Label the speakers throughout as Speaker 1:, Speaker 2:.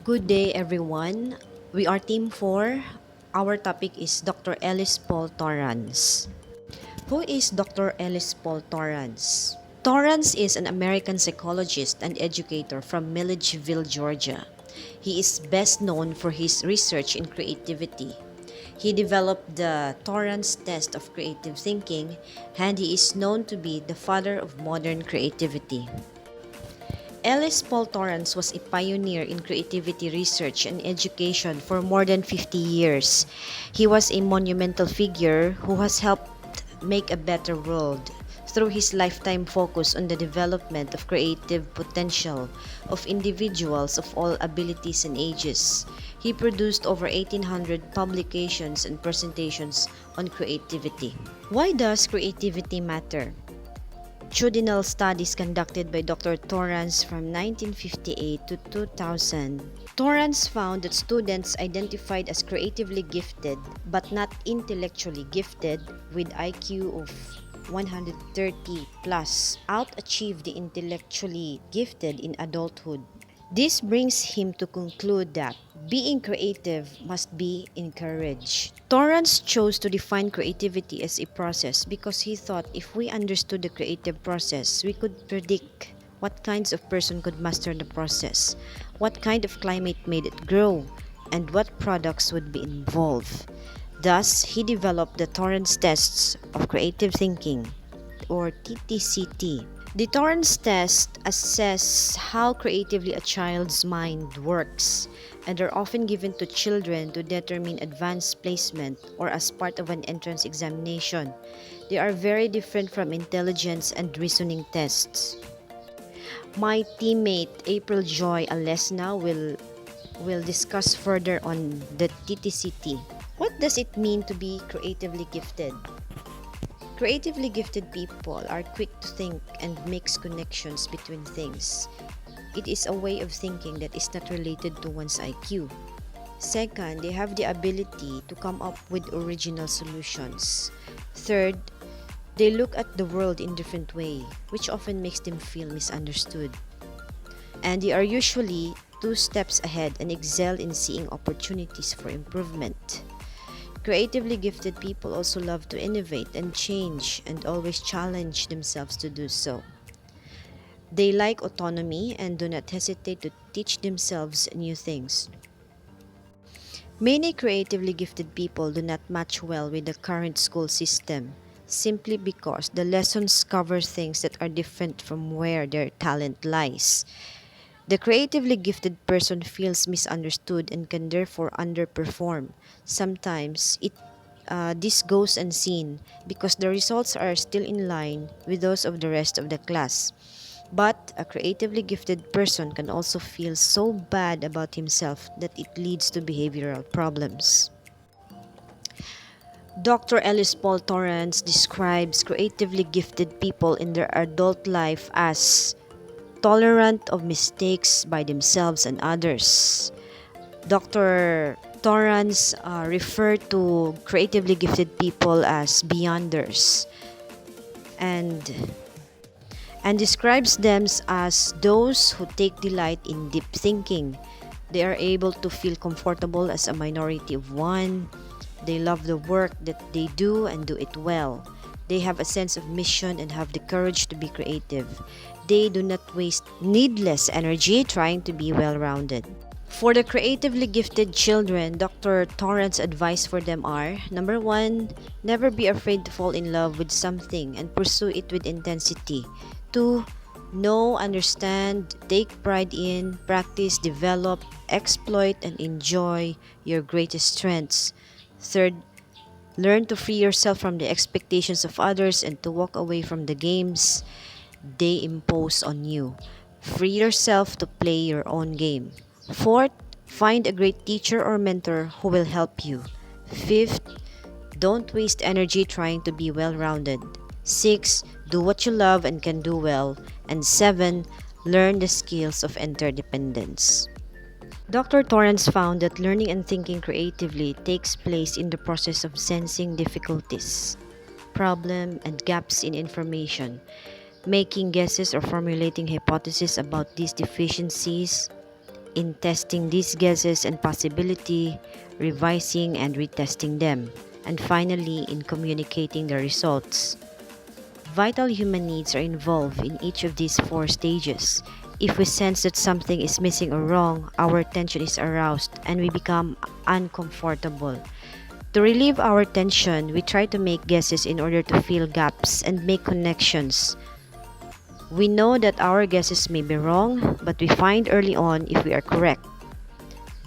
Speaker 1: Good day, everyone. We are Team 4. Our topic is Dr. Ellis Paul Torrance. Who is Dr. Ellis Paul Torrance? Torrance is an American psychologist and educator from Milledgeville, Georgia. He is best known for his research in creativity. He developed the Torrance test of creative thinking, and he is known to be the father of modern creativity. Ellis Paul Torrance was a pioneer in creativity research and education for more than 50 years. He was a monumental figure who has helped make a better world through his lifetime focus on the development of creative potential of individuals of all abilities and ages. He produced over 1,800 publications and presentations on creativity. Why does creativity matter? Longitudinal studies conducted by Dr. Torrance from 1958 to 2000. Torrance found that students identified as creatively gifted but not intellectually gifted with IQ of 130 plus out-achieved the intellectually gifted in adulthood. This brings him to conclude that being creative must be encouraged. Torrance chose to define creativity as a process because he thought if we understood the creative process, we could predict what kinds of person could master the process, what kind of climate made it grow, and what products would be involved. Thus, he developed the Torrance tests of creative thinking, or TTCT. The Torrance test assess how creatively a child's mind works and are often given to children to determine advanced placement or as part of an entrance examination. They are very different from intelligence and reasoning tests. My teammate April Joy Alesna will discuss further on the TTCT. What does it mean to be creatively gifted? Creatively gifted people are quick to think and makes connections between things. It is a way of thinking that is not related to one's IQ. Second, they have the ability to come up with original solutions. Third, they look at the world in different way, which often makes them feel misunderstood. And they are usually 2 steps ahead and excel in seeing opportunities for improvement. Creatively gifted people also love to innovate and change and always challenge themselves to do so. They like autonomy and do not hesitate to teach themselves new things. Many creatively gifted people do not match well with the current school system simply because the lessons cover things that are different from where their talent lies. The creatively gifted person feels misunderstood and can therefore underperform. Sometimes this goes unseen because the results are still in line with those of the rest of the class. But a creatively gifted person can also feel so bad about himself that it leads to behavioral problems. Dr. Ellis Paul Torrance describes creatively gifted people in their adult life as tolerant of mistakes by themselves and others. Dr. Torrance referred to creatively gifted people as beyonders and describes them as those who take delight in deep thinking. They are able to feel comfortable as a minority of one. They love the work that they do and do it well. They have a sense of mission and have the courage to be creative. They do not waste needless energy trying to be well-rounded. For the creatively gifted children, Dr. Torrance advice for them are: number 1, never be afraid to fall in love with something and pursue it with intensity. 2, know, understand, take pride in, practice, develop, exploit, and enjoy your greatest strengths. Third, learn to free yourself from the expectations of others and to walk away from the games they impose on you. Free yourself to play your own game. Fourth, find a great teacher or mentor who will help you. Fifth, don't waste energy trying to be well-rounded. 6, do what you love and can do well. And 7, learn the skills of interdependence. Dr. Torrance found that learning and thinking creatively takes place in the process of sensing difficulties, problem, and gaps in information, making guesses or formulating hypotheses about these deficiencies, in testing these guesses and possibility, revising and retesting them, and finally in communicating the results. Vital human needs are involved in each of these four stages. If we sense that something is missing or wrong, our attention is aroused and we become uncomfortable. To relieve our tension, we try to make guesses in order to fill gaps and make connections. We know that our guesses may be wrong, but we find early on if we are correct.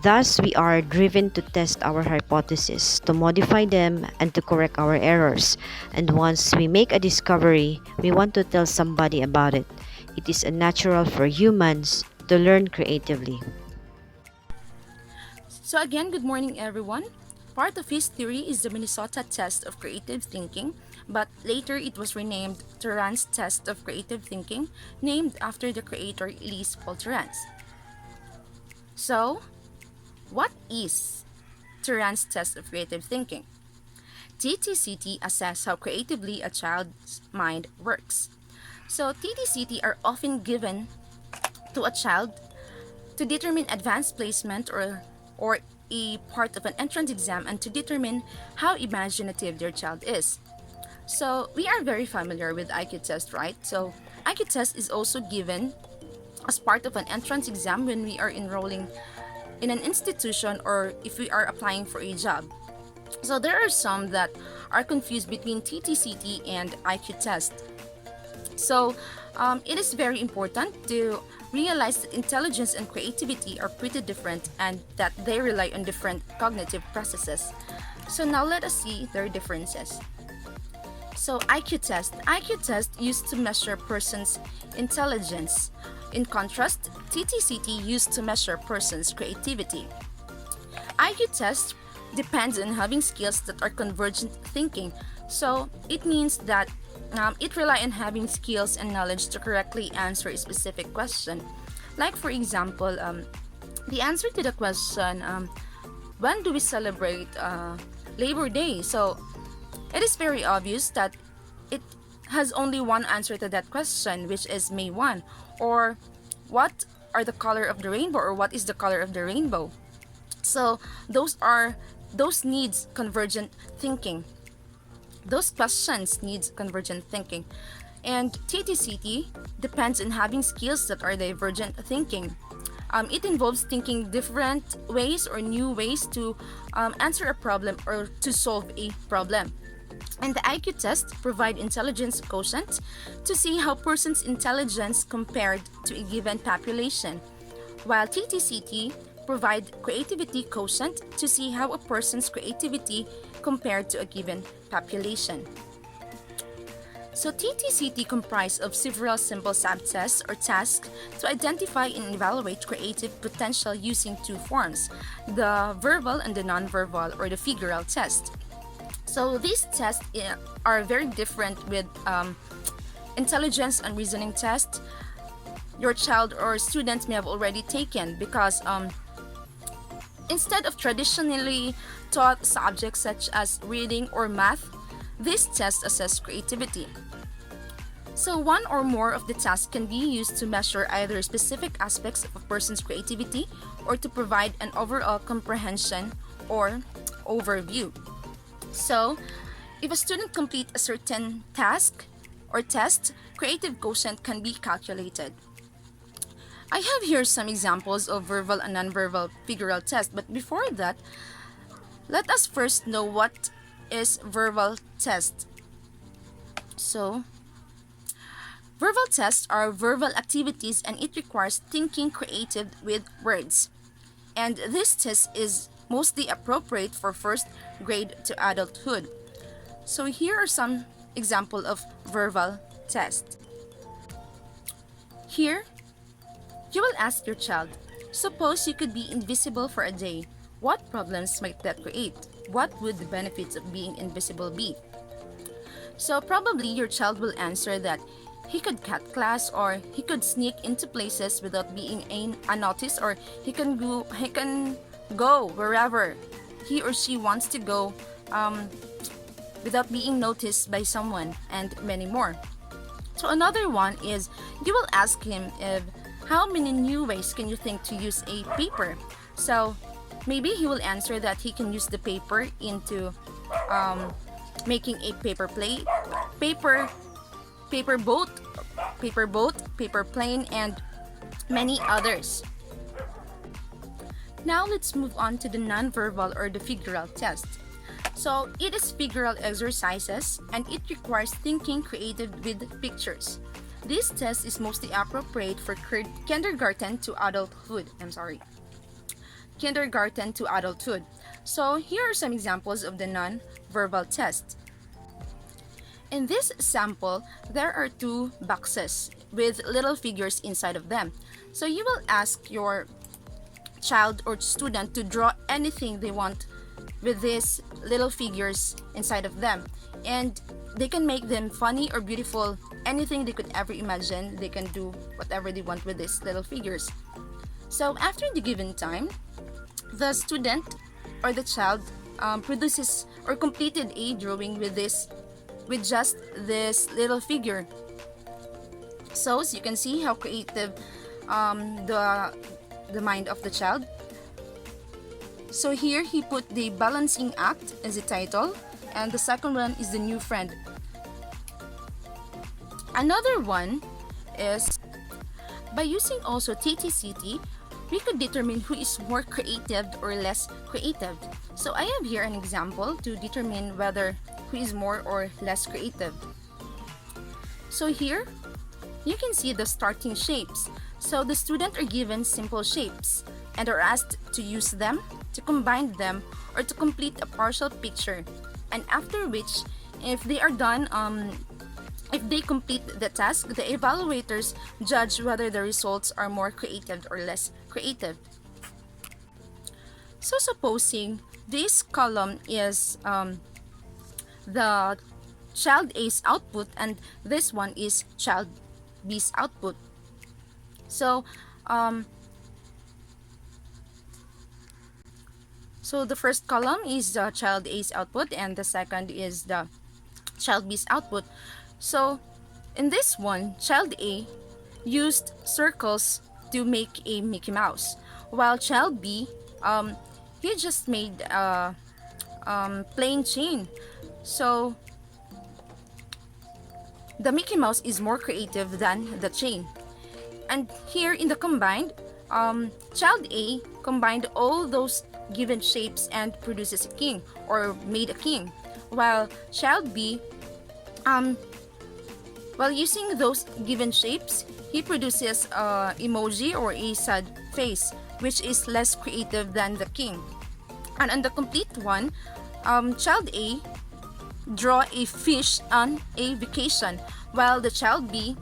Speaker 1: Thus, we are driven to test our hypotheses, to modify them, and to correct our errors. And once we make a discovery, we want to tell somebody about it. It is natural for humans to learn creatively.
Speaker 2: So again, good morning everyone. Part of his theory is the Minnesota test of creative thinking, but later it was renamed Torrance test of creative thinking, named after the creator Ellis Torrance. So, what is Torrance test of creative thinking? TTCT assesses how creatively a child's mind works. So, TTCT are often given to a child to determine advanced placement or a part of an entrance exam and to determine how imaginative their child is. So we are very familiar with IQ test, right? So IQ test is also given as part of an entrance exam when we are enrolling in an institution or if we are applying for a job. So there are some that are confused between TTCT and IQ test. So it is very important to realize that intelligence and creativity are pretty different and that they rely on different cognitive processes. So now let us see their differences. So IQ test used to measure person's intelligence. In contrast, TTCT used to measure person's creativity. IQ test depends on having skills that are convergent thinking. So it means that it relies on having skills and knowledge to correctly answer a specific question. Like for example, the answer to the question, when do we celebrate Labor Day? So it is very obvious that it has only one answer to that question, which is May 1. Or what are the color of the rainbow, or what is the color of the rainbow? So those needs convergent thinking. Those questions needs convergent thinking. And TTCT depends on having skills that are divergent thinking. It involves thinking different ways or new ways to answer a problem or to solve a problem. And the IQ test provide intelligence quotient to see how person's intelligence compared to a given population, while TTCT provide creativity quotient to see how a person's creativity compared to a given population. So TTCT comprise of several simple subtests or tasks to identify and evaluate creative potential using two forms, the verbal and the nonverbal or the figural test. So these tests are very different with intelligence and reasoning test. Your child or student may have already taken because instead of traditionally taught subjects such as reading or math, this test assess creativity. So one or more of the tasks can be used to measure either specific aspects of a person's creativity or to provide an overall comprehension or overview. So, if a student complete a certain task or test, creative quotient can be calculated. I have here some examples of verbal and nonverbal figural test, but before that, let us first know what is verbal test. So, verbal tests are verbal activities and it requires thinking creative with words. And this test is mostly appropriate for first grade to adulthood. So here are some examples of verbal tests. Here, you will ask your child, suppose you could be invisible for a day. What problems might that create? What would the benefits of being invisible be? So probably your child will answer that he could cut class or he could sneak into places without being unnoticed or he can go wherever he or she wants to go without being noticed by someone and many more. So another one is you will ask him if How many new ways can you think to use a paper? So maybe he will answer that he can use the paper into making a paper plate, paper, paper boat, paper plane, and many others. Now let's move on to the nonverbal or the figural test. So it is figural exercises and it requires thinking creative with pictures. This test is mostly appropriate for kindergarten to adulthood. Kindergarten to adulthood. So here are some examples of the non-verbal test. In this sample, there are two boxes with little figures inside of them. So you will ask your child or student to draw anything they want with these little figures inside of them. And they can make them funny or beautiful, anything they could ever imagine. They can do whatever they want with these little figures. So after the given time, the student or the child produces or completed a drawing with just this little figure. So as you can see how creative the mind of the child. So here he put the balancing act as a title, and the second one is the new friend. Another one is by using also TTCT, we could determine who is more creative or less creative. So I have here an example to determine whether who is more or less creative. So here you can see the starting shapes. So the students are given simple shapes and are asked to use them, to combine them, or to complete a partial picture. And after which, if they are done, if they complete the task, the evaluators judge whether the results are more creative or less creative. So supposing this column is the child A's output and this one is child B's output. So the first column is the child A's output and the second is the child B's output. So in this one, child A used circles to make a Mickey Mouse, while child B he just made a plain chain. So the Mickey Mouse is more creative than the chain. And here in the combined, child A combined all those given shapes and produces a king or made a king, while child B while using those given shapes, he produces emoji or a sad face, which is less creative than the king. And on the complete one, child A draw a fish on a vacation, while the child B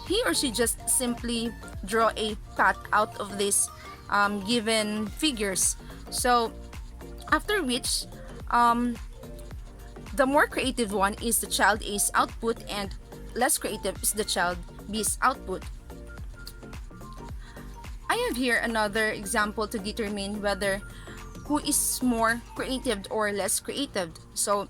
Speaker 2: he or she just simply draw a path out of these given figures. So after which the more creative one is the child A's output and less creative is the child B's output. I have here another example to determine whether who is more creative or less creative. So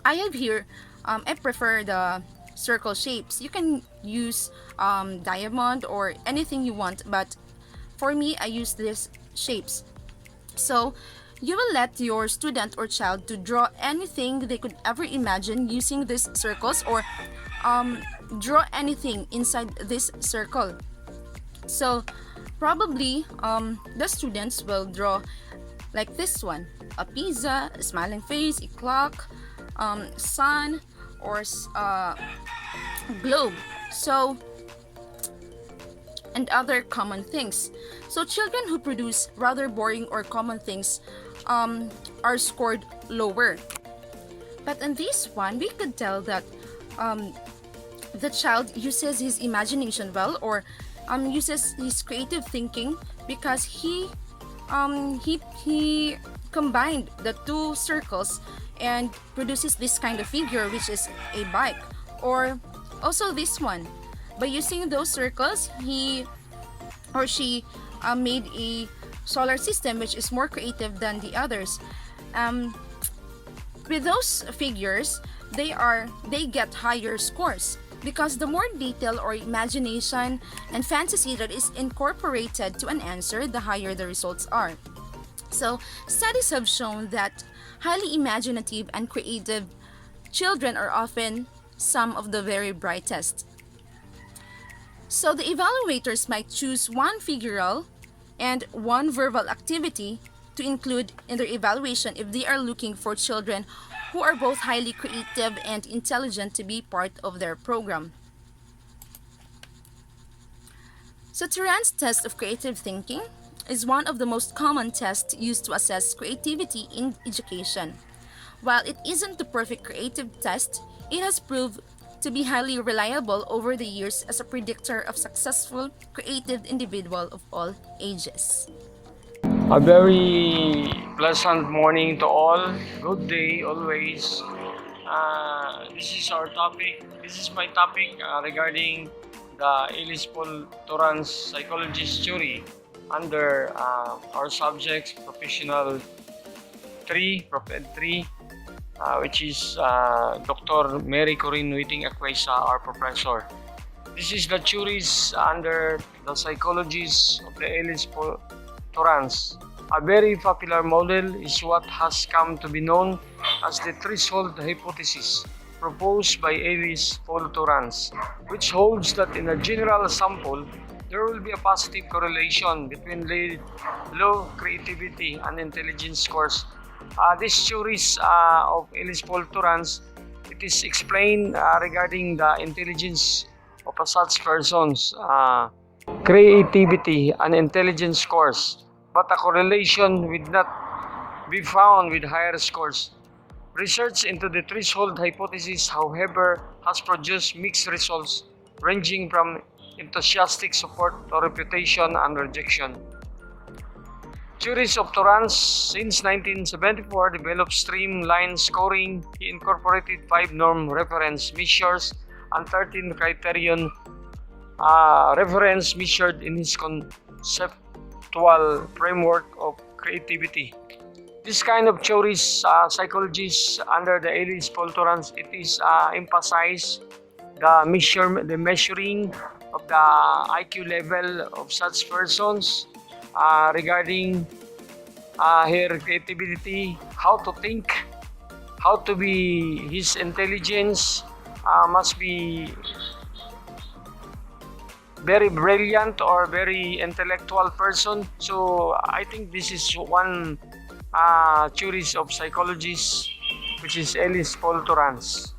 Speaker 2: I have here, I prefer the circle shapes. You can use diamond or anything you want, but for me, I use these shapes. So you will let your student or child to draw anything they could ever imagine using these circles, or draw anything inside this circle. So probably the students will draw like this one: a pizza, a smiling face, a clock, sun, or globe. So and other common things. So children who produce rather boring or common things are scored lower. But in this one, we could tell that the child uses his imagination well, or uses his creative thinking, because he combined the two circles and produces this kind of figure, which is a bike. Or also this one, by using those circles, he or she made a solar system, which is more creative than the others. With those figures, they get higher scores. because the more detail or imagination and fantasy that is incorporated to an answer, the higher the results are. So, studies have shown that highly imaginative and creative children are often some of the very brightest. So, the evaluators might choose one figural and one verbal activity to include in their evaluation if they are looking for children who are both highly creative and intelligent to be part of their program. So, Torrance test of creative thinking is one of the most common tests used to assess creativity in education. While it isn't the perfect creative test, it has proved to be highly reliable over the years as a predictor of successful creative individual of all ages.
Speaker 3: A very pleasant morning to all. Good day always. This is our topic. This is my topic regarding the Ellis Paul Torrance psychologist theory under our subjects professional 3, Prof. Ed 3, which is Dr. Mary Corinne Whiting Aquesa, our professor. This is the theories under the psychologies of the Ellis Paul Torrance. A very popular model is what has come to be known as the threshold hypothesis proposed by Ellis Paul Torrance, which holds that in a general sample, there will be a positive correlation between low creativity and intelligence scores. These theories of Ellis Paul Torrance, it is explained regarding the intelligence of a such person's creativity and intelligence scores, but a correlation would not be found with higher scores. Research into the threshold hypothesis, however, has produced mixed results ranging from enthusiastic support to reputation and rejection. Theories of Torrance since 1974 developed streamlined scoring. He incorporated 5 norm reference measures and 13 criterion reference measured in his conceptual framework of creativity. This kind of theories, psychologists under the Ellis Paul Torrance, it is emphasize the measuring of the IQ level of such persons regarding her creativity, how to think, how to be his intelligence must be very brilliant or very intellectual person. So I think this is one theories of psychologists, which is Ellis Paul Torrance.